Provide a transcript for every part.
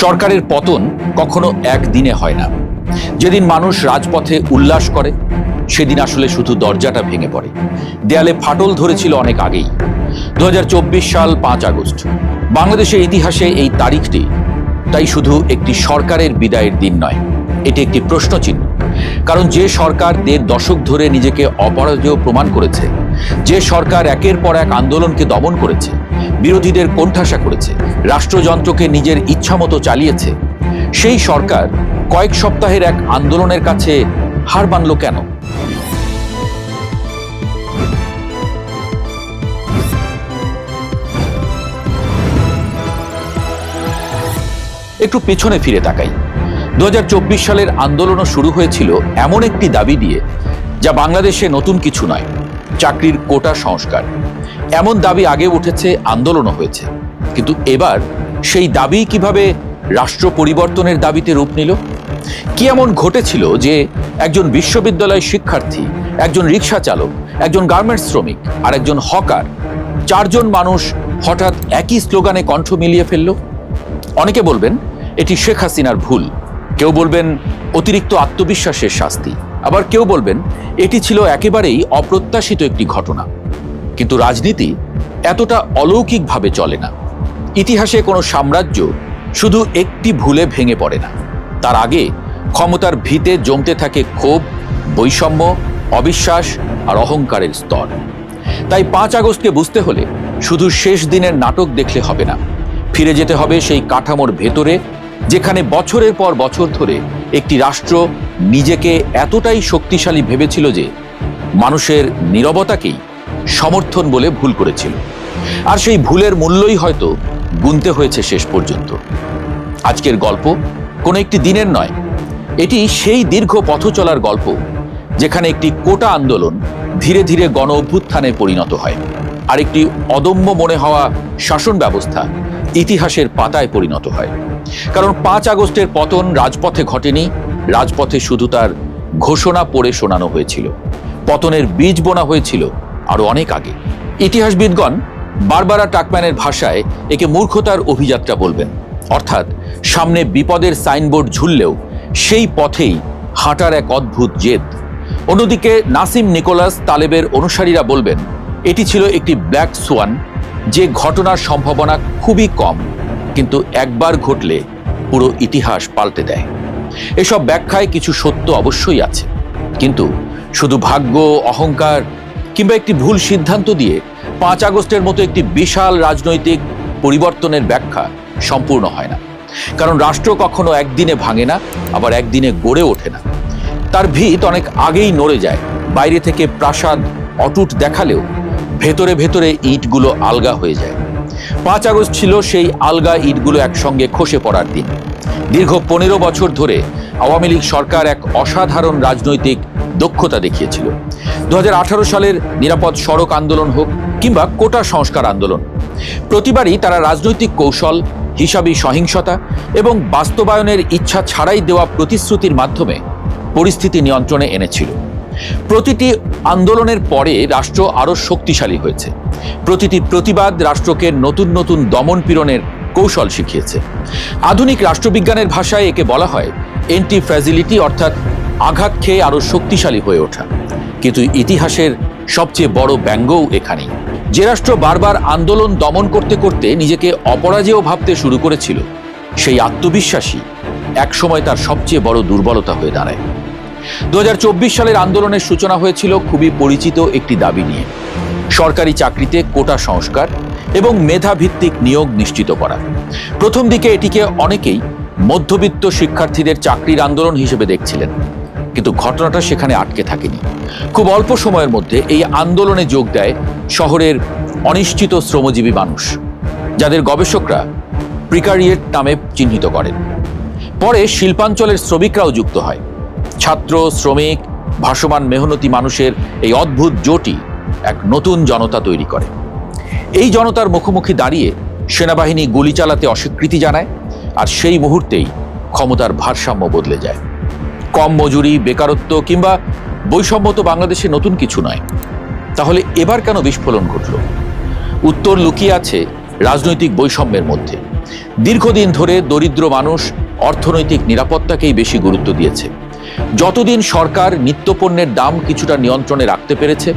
সরকারের পতন কখনো একদিনে হয় না। যেদিন মানুষ রাজপথে উল্লাস করে সেদিন আসলে শুধু দরজাটা ভেঙে পড়ে। দেয়ালে ফাটল ধরেছিল অনেক আগেই। 2024 সাল 5 আগস্ট বাংলাদেশের ইতিহাসে এই তারিখটি তাই শুধু একটি সরকারের বিদায়ের দিন নয়, এটি একটি প্রশ্নচিহ্ন। কারণ যে সরকার 1.5 দশক ধরে নিজেকে অপরাজেয় প্রমাণ করেছে, যে সরকার একের পর এক আন্দোলনকে দমন করেছে, বিরোধীদের কোণঠাসা করেছে, রাষ্ট্রযন্ত্রকে নিজের ইচ্ছামতো চালিয়েছে, সেই সরকার কয়েক সপ্তাহের এক আন্দোলনের কাছে হার মানল কেন? একটু পেছনে ফিরে তাকাই। 2024 সালের আন্দোলনও শুরু হয়েছিল এমন একটি দাবি দিয়ে, যা বাংলাদেশে নতুন কিছু নয়, চাকরির কোটা সংস্কার। এমন দাবি আগে উঠেছে, আন্দোলনও হয়েছে, কিন্তু এবার সেই দাবি কিভাবে রাষ্ট্র পরিবর্তনের দাবিতে রূপ নিল? কি এমন ঘটেছিল যে একজন বিশ্ববিদ্যালয় শিক্ষার্থী, একজন রিক্সা চালক, একজন গার্মেন্টস শ্রমিক আর একজন হকার, 4 জন মানুষ হঠাৎ একই স্লোগানে কণ্ঠ মিলিয়ে ফেলল? অনেকে বলবেন এটি শেখ হাসিনার ভুল, কেউ বলবেন অতিরিক্ত আত্মবিশ্বাসের শাস্তি, আবার কেউ বলবেন এটি ছিল একেবারেই অপ্রত্যাশিত একটি ঘটনা। কিন্তু রাজনীতি এতটা অলৌকিকভাবে চলে না। ইতিহাসে কোনো সাম্রাজ্য শুধু একটি ভুলে ভেঙে পড়ে না। তার আগে ক্ষমতার ভিতে জমতে থাকে ক্ষোভ, বৈষম্য, অবিশ্বাস আর অহংকারের স্তর। তাই 5 আগস্টকে বুঝতে হলে শুধু শেষ দিনের নাটক দেখলে হবে না, ফিরে যেতে হবে সেই কাঠামোর ভেতরে, যেখানে বছরের পর বছর ধরে একটি রাষ্ট্র নিজেকে এতটাই শক্তিশালী ভেবেছিল যে মানুষের নীরবতাকেই সমর্থন বলে ভুল করেছিল। আর সেই ভুলের মূল্যই হয়তো গুনতে হয়েছে শেষ পর্যন্ত। আজকের গল্প কোনো একটি দিনের নয়, এটি সেই দীর্ঘ পথ চলার গল্প, যেখানে একটি কোটা আন্দোলন ধীরে ধীরে গণ অভ্যুত্থানে পরিণত হয়, আর একটি অদম্য মনে হওয়া শাসন ব্যবস্থা ইতিহাসের পাতায় পরিণত হয়। কারণ 5 আগস্টের পতন রাজপথে ঘটেনি, রাজপথে শুধু তার ঘোষণা পড়ে শোনানো হয়েছিল। পতনের বীজ বোনা হয়েছিল আরো অনেক আগে। ইতিহাসবিদগণ বারবারা টাকম্যানের ভাষায় একে মূর্খতার অভিযাত্রা বলবেন, অর্থাৎ সামনে বিপদের সাইনবোর্ড ঝুললেও সেই পথেই হাঁটার এক অদ্ভুত জেদ। অন্যদিকে নাসিম নিকোলাস তালেবের অনুসারীরা বলবেন এটি ছিল একটি ব্ল্যাক সোয়ান, যে ঘটনার সম্ভাবনা খুবই কম, কিন্তু একবার ঘটলে পুরো ইতিহাস পাল্টে দেয়। এসব ব্যাখ্যায় কিছু সত্য অবশ্যই আছে, কিন্তু শুধু ভাগ্য, অহংকার কিংবা একটি ভুল সিদ্ধান্ত দিয়ে 5 আগস্টের মতো একটি বিশাল রাজনৈতিক পরিবর্তনের ব্যাখ্যা সম্পূর্ণ হয় না। কারণ রাষ্ট্র কখনো একদিনে ভাঙে না, আবার একদিনে গড়ে ওঠে না। তার ভিত অনেক আগেই নড়ে যায়। বাইরে থেকে প্রাসাদ অটুট দেখালেও ভেতরে ভেতরে ইটগুলো আলগা হয়ে যায়। 5 আগস্ট ছিল সেই আলগা ইটগুলো একসঙ্গে খসে পড়ার দিন। দীর্ঘ 15 বছর ধরে আওয়ামী লীগ সরকার এক অসাধারণ রাজনৈতিক দক্ষতা দেখিয়েছিল। 2018 সালের নিরাপদ সড়ক আন্দোলন হোক কিংবা কোটা সংস্কার আন্দোলন, প্রতিবারই তারা রাজনৈতিক কৌশল, হিসাবী সহিংসতা এবং বাস্তবায়নের ইচ্ছা ছাড়াই দেওয়া প্রতিশ্রুতির মাধ্যমে পরিস্থিতি নিয়ন্ত্রণে এনেছিল। প্রতিটি আন্দোলনের পরে রাষ্ট্র আরো শক্তিশালী হয়েছে। প্রতিটি প্রতিবাদ রাষ্ট্রকে নতুন নতুন দমন পীড়নের কৌশল শিখিয়েছে। আধুনিক রাষ্ট্রবিজ্ঞানের ভাষায় একে বলা হয় এন্টি ফ্র্যাজিলিটি, অর্থাৎ আঘাত খেয়ে আরো শক্তিশালী হয়ে ওঠা। কিন্তু ইতিহাসের সবচেয়ে বড় ব্যঙ্গও এখানেই। যে রাষ্ট্র বারবার আন্দোলন দমন করতে করতে নিজেকে অপরাজেয় ভাবতে শুরু করেছিল, সেই আত্মবিশ্বাসী একসময় তার সবচেয়ে বড় দুর্বলতা হয়ে দাঁড়ায়। 2024 সালের আন্দোলনের সূচনা হয়েছিল খুবই পরিচিত একটি দাবি নিয়ে, সরকারি চাকরিতে কোটা সংস্কার এবং মেধাভিত্তিক নিয়োগ নিশ্চিত করা। প্রথম দিকে এটিকে অনেকেই মধ্যবিত্ত শিক্ষার্থীদের চাকরির আন্দোলন হিসেবে দেখছিলেন, কিন্তু ঘটনাটা সেখানে আটকে থাকেনি। খুব অল্প সময়ের মধ্যে এই আন্দোলনে যোগ দেয় শহরের অনিশ্চিত শ্রমজীবী মানুষ, যাদের গবেষকরা প্রিকারিয়েট নামে চিহ্নিত করেন। পরে শিল্পাঞ্চলের শ্রমিকরাও যুক্ত হয়। ছাত্র, শ্রমিক, ভাসমান মেহনতি মানুষের এই অদ্ভুত জোটই এক নতুন জনতা তৈরি করে। এই জনতার মুখোমুখি দাঁড়িয়ে সেনাবাহিনী গুলি চালাতে অস্বীকৃতি জানায়, আর সেই মুহূর্তেই ক্ষমতার ভারসাম্য বদলে যায়। কম মজুরি, বেকারত্ব কিংবা বৈষম্য তো বাংলাদেশে নতুন কিছু নয়। তাহলে এবার কেন বিস্ফোরণ ঘটল? উত্তর লুকিয়ে আছে রাজনৈতিক বৈষম্যের মধ্যে। দীর্ঘদিন ধরে দরিদ্র মানুষ অর্থনৈতিক নিরাপত্তাকেই বেশি গুরুত্ব দিয়েছে। যতদিন সরকার নিত্যপণ্যের দাম কিছুটা নিয়ন্ত্রণে রাখতে পেরেছে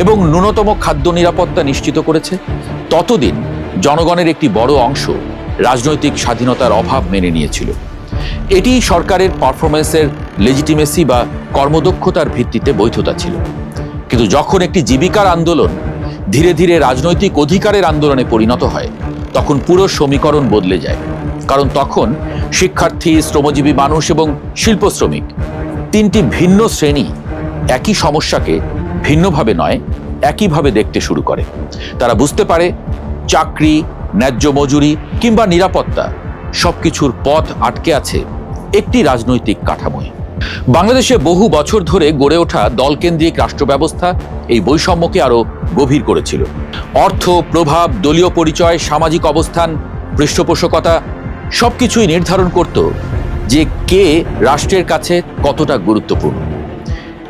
এবং ন্যূনতম খাদ্য নিরাপত্তা নিশ্চিত করেছে, ততদিন জনগণের একটি বড় অংশ রাজনৈতিক স্বাধীনতার অভাব মেনে নিয়েছিল। এটি সরকারের পারফরমেন্সের লেজিটিমেসি বা কর্মদক্ষতার ভিত্তিতে বৈধতা ছিল। কিন্তু যখন একটি জীবিকার আন্দোলন ধীরে ধীরে রাজনৈতিক অধিকারের আন্দোলনে পরিণত হয়, তখন পুরো সমীকরণ বদলে যায়। কারণ তখন শিক্ষার্থী, শ্রমজীবী মানুষ এবং শিল্প শ্রমিক, তিনটি ভিন্ন শ্রেণী একই সমস্যাকে ভিন্নভাবে নয়, একইভাবে দেখতে শুরু করে। তারা বুঝতে পারে চাকরি, ন্যায্য মজুরি কিংবা নিরাপত্তা সবকিছুর পথ আটকে আছে একটি রাজনৈতিক কাঠামোয়। বাংলাদেশে বহু বছর ধরে গড়ে ওঠা দলকেন্দ্রিক রাষ্ট্র ব্যবস্থা এই বৈষম্যকে আরো গভীর করেছিল। অর্থ, প্রভাব, দলীয় পরিচয়, সামাজিক অবস্থান, পৃষ্ঠপোষকতা সবকিছুই নির্ধারণ করত যে কে রাষ্ট্রের কাছে কতটা গুরুত্বপূর্ণ।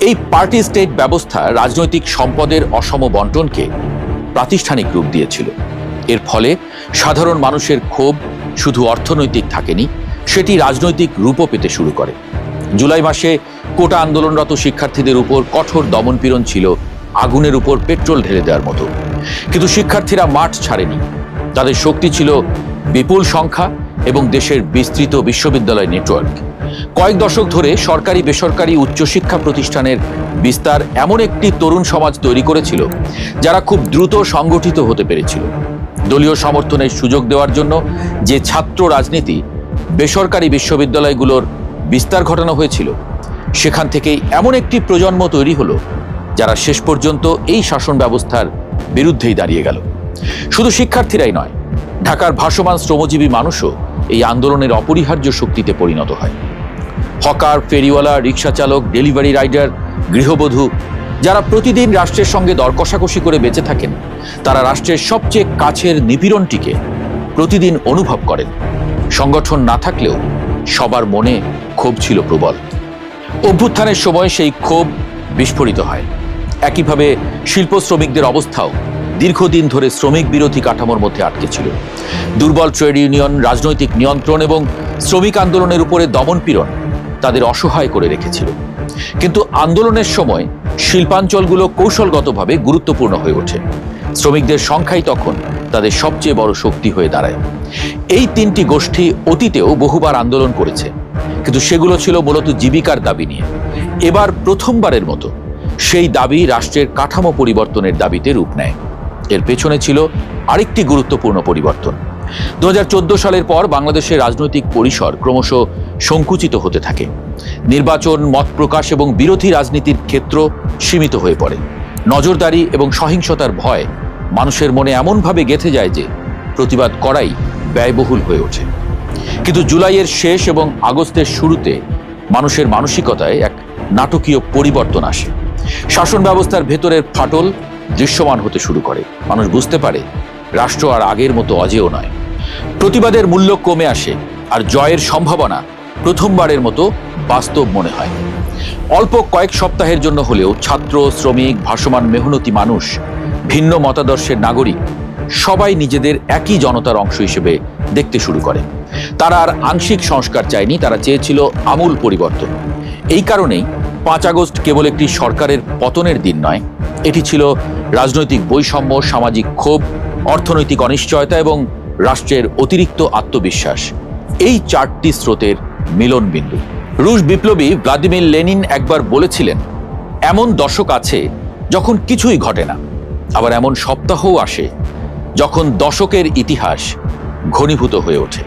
এই পার্টি স্টেট ব্যবস্থা রাজনৈতিক সম্পদের অসম বন্টনকে প্রাতিষ্ঠানিক রূপ দিয়েছিল। এর ফলে সাধারণ মানুষের ক্ষোভ শুধু অর্থনৈতিক থাকেনি, সেটি রাজনৈতিক রূপও পেতে শুরু করে। জুলাই মাসে কোটা আন্দোলনরত শিক্ষার্থীদের উপর কঠোর দমনপীড়ন ছিল আগুনের উপর পেট্রোল ঢেলে দেওয়ার মতো। কিন্তু শিক্ষার্থীরা মাঠ ছাড়েনি। তাদের শক্তি ছিল বিপুল সংখ্যা এবং দেশের বিস্তৃত বিশ্ববিদ্যালয় নেটওয়ার্ক। কয়েক দশক ধরে সরকারি বেসরকারি উচ্চশিক্ষা প্রতিষ্ঠানের বিস্তার এমন একটি তরুণ সমাজ তৈরি করেছিল যারা খুব দ্রুত সংগঠিত হতে পেরেছিল। দলীয় সমর্থনের সুযোগ দেওয়ার জন্য যে ছাত্র রাজনীতি বেসরকারি বিশ্ববিদ্যালয়গুলোর বিস্তার ঘটানো হয়েছিল, সেখান থেকেই এমন একটি প্রজন্ম তৈরি হলো যারা শেষ পর্যন্ত এই শাসন ব্যবস্থার বিরুদ্ধেই দাঁড়িয়ে গেল। শুধু শিক্ষার্থীরাই নয়, ঢাকার ভাসমান শ্রমজীবী মানুষও এই আন্দোলনের অপরিহার্য শক্তিতে পরিণত হয়। হকার, ফেরিওয়ালা, রিক্সা চালক, ডেলিভারি রাইডার, গৃহবধূ যারা প্রতিদিন রাষ্ট্রের সঙ্গে দর কষাকষি করে বেঁচে থাকেন, তারা রাষ্ট্রের সবচেয়ে কাছের নিপীড়নটিকে প্রতিদিন অনুভব করেন। সংগঠন না থাকলেও সবার মনে ক্ষোভ ছিল প্রবল। অভ্যুত্থানের সময় সেই ক্ষোভ বিস্ফোরিত হয়। একইভাবে শিল্প শ্রমিকদের অবস্থাও দীর্ঘদিন ধরে শ্রমিক বিরোধী কাঠামোর মধ্যে আটকে ছিল। দুর্বল ট্রেড ইউনিয়ন, রাজনৈতিক নিয়ন্ত্রণ এবং শ্রমিক আন্দোলনের উপরে দমনপীড়ন তাদের অসহায় করে রেখেছিল। কিন্তু আন্দোলনের সময় শিল্পাঞ্চলগুলো কৌশলগতভাবে গুরুত্বপূর্ণ হয়ে ওঠে। শ্রমিকদের সংখ্যাই তখন তাদের সবচেয়ে বড় শক্তি হয়ে দাঁড়ায়। এই তিনটি গোষ্ঠী অতীতেও বহুবার আন্দোলন করেছে, কিন্তু সেগুলো ছিল মূলত জীবিকার দাবি নিয়ে। এবার প্রথমবারের মতো সেই দাবি রাষ্ট্রের কাঠামো পরিবর্তনের দাবিতে রূপ নেয়। এর পেছনে ছিল আরেকটি গুরুত্বপূর্ণ পরিবর্তন। 2014 সালের পর বাংলাদেশের রাজনৈতিক পরিসর ক্রমশ সংকুচিত হতে থাকে। নির্বাচন, মত প্রকাশ এবং বিরোধী রাজনীতির ক্ষেত্র সীমিত হয়ে পড়ে। নজরদারি এবং সহিংসতার ভয় মানুষের মনে এমনভাবে গেঁথে যায় যে প্রতিবাদ করাই ব্যয়বহুল হয়ে ওঠে। কিন্তু জুলাইয়ের শেষ এবং আগস্টের শুরুতে মানুষের মানসিকতায় এক নাটকীয় পরিবর্তন আসে। শাসন ব্যবস্থার ভেতরের ফাটল দৃশ্যমান হতে শুরু করে। মানুষ বুঝতে পারে রাষ্ট্র আর আগের মতো অজেয় নয়। প্রতিবাদের মূল্য কমে আসে, আর জয়ের সম্ভাবনা প্রথমবারের মতো বাস্তব মনে হয়। অল্প কয়েক সপ্তাহের জন্য হলেও ছাত্র, শ্রমিক, ভাসমান মেহনতি মানুষ, ভিন্ন মতাদর্শের নাগরিক সবাই নিজেদের একই জনতার অংশ হিসেবে দেখতে শুরু করে। তারা আর আংশিক সংস্কার চায়নি, তারা চেয়েছিল আমূল পরিবর্তন। এই কারণেই 5 আগস্ট কেবল একটি সরকারের পতনের দিন নয়, এটি ছিল রাজনৈতিক বৈষম্য, সামাজিক ক্ষোভ, অর্থনৈতিক অনিশ্চয়তা এবং রাষ্ট্রের অতিরিক্ত আত্মবিশ্বাস, এই 4টি স্রোতের মিলন বিন্দু। রুশ বিপ্লবী ভ্লাদিমির লেনিন একবার বলেছিলেন, এমন দশক আছে যখন কিছুই ঘটে না, আবার এমন সপ্তাহও আসে যখন দশকের ইতিহাস ঘনীভূত হয়ে ওঠে।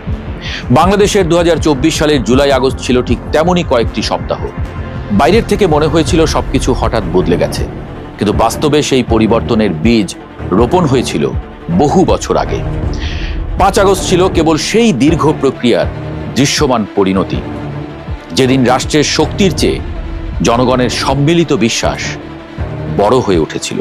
বাংলাদেশের 2024 সালের জুলাই আগস্ট ছিল ঠিক তেমনই কয়েকটি সপ্তাহ। বাইরের থেকে মনে হয়েছিল সবকিছু হঠাৎ বদলে গেছে, কিন্তু বাস্তবে সেই পরিবর্তনের বীজ রোপণ হয়েছিল বহু বছর আগে। 5 আগস্ট ছিল কেবল সেই দীর্ঘ প্রক্রিয়ার দৃশ্যমান পরিণতি, যেদিন রাষ্ট্রের শক্তির চেয়ে জনগণের সম্মিলিত বিশ্বাস বড় হয়ে উঠেছিল।